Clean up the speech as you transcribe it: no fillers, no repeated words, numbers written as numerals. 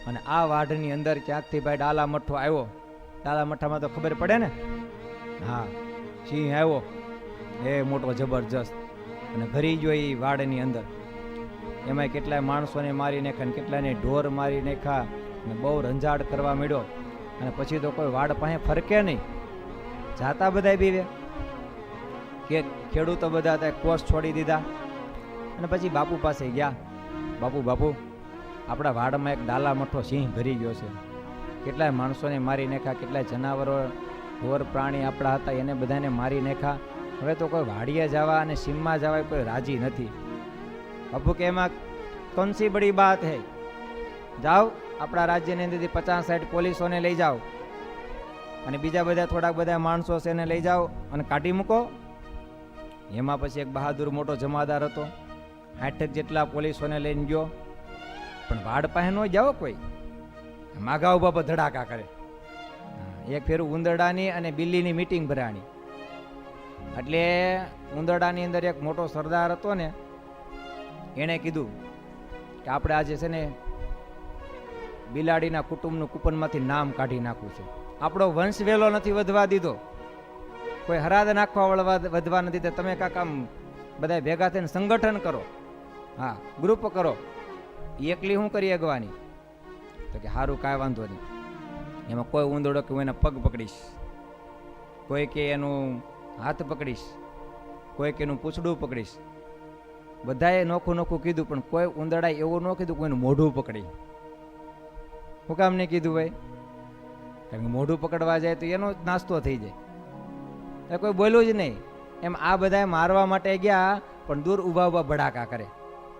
અને આ વાઢની અંદર ક્યાંકથી ભાઈ ડાલા મઠ્ઠો આવ્યો. ડાલા મઠ્ઠામાં તો ખબર પડે ને, હા સિંહ આવ્યો એ મોટો જબરજસ્ત, અને ઘરી ગયો એ વાડની અંદર. એમાં કેટલાય માણસોને મારી નાખ્યા ને કેટલાયને ઢોર મારી નાખ્યા ને બહુ રંજાડ કરવા માંડ્યો. અને પછી તો કોઈ વાડ પાસે ફરકે નહીં, જાતા બધા બીવે કે ખેડૂતો બધા ત્યાં કોષ છોડી દીધા. અને પછી બાપુ પાસે ગયા, બાપુ બાપુ આપણા વાડમાં એક ડાલા મઠ્ઠો સિંહ ભરી ગયો છે, કેટલાય માણસોને મારી નાખ્યા, કેટલાય જનાવરો ઢોર પ્રાણી આપણા હતા એને બધાને મારી નાખ્યા. હવે તો કોઈ વાડીએ જવા અને સીમમાં જવા કોઈ રાજી નથી. બાપુ કે એમાં કौन सी बड़ी बात है, જાઓ આપણા રાજ્યની અંદરથી 50-60 પોલીસોને લઈ જાઓ અને બીજા બધા થોડાક બધા માણસો છે એને લઈ જાઓ અને કાઢી મૂકો. એમાં પછી એક બહાદુર મોટો જમાદાર હતો, 60 જેટલા પોલીસોને લઈને ગયો. પણ વાડ પાસે ન જાઓ કોઈ, માગા ઉભા પર ધડાકા કરે. એક ફેરું ઉંદરડાની અને બિલ્લીની મીટિંગ ભરાણી. એટલે ઉંદરડાની અંદર એક મોટો સરદાર હતો ને, એણે કીધું કે આપણે આજે છે ને બિલાડીના કુટુંબનું કૂપનમાંથી નામ કાઢી નાખવું છે. આપણો વંશ વેલો નથી વધવા દીધો, કોઈ હરાદ નાખવા વધવા નથી દીધા. તમે કાંક આમ બધા ભેગા થઈને સંગઠન કરો, હા ગ્રુપ કરો, એકલી હું કરી અગવાની. તો કે સારું કાંઈ વાંધો નહીં. એમાં કોઈ ઉંદરડો કે હું એના પગ પકડીશ, કોઈ કે એનું હાથ પકડીશ, કોઈ કે એનું પૂંછડું પકડીશ. બધાએ નોખું નોખું કીધું, પણ કોઈ ઉંદરડાએ એવું ન કીધું કોઈનું મોઢું પકડી. શું કામ નહીં કીધું ભાઈ? કારણ કે મોઢું પકડવા જાય તો એનો જ નાસ્તો થઈ જાય. કોઈ બોલ્યું જ નહીં. એમ આ બધા મારવા માટે ગયા, પણ દૂર ઊભા ઊભા ભડાકા કરે.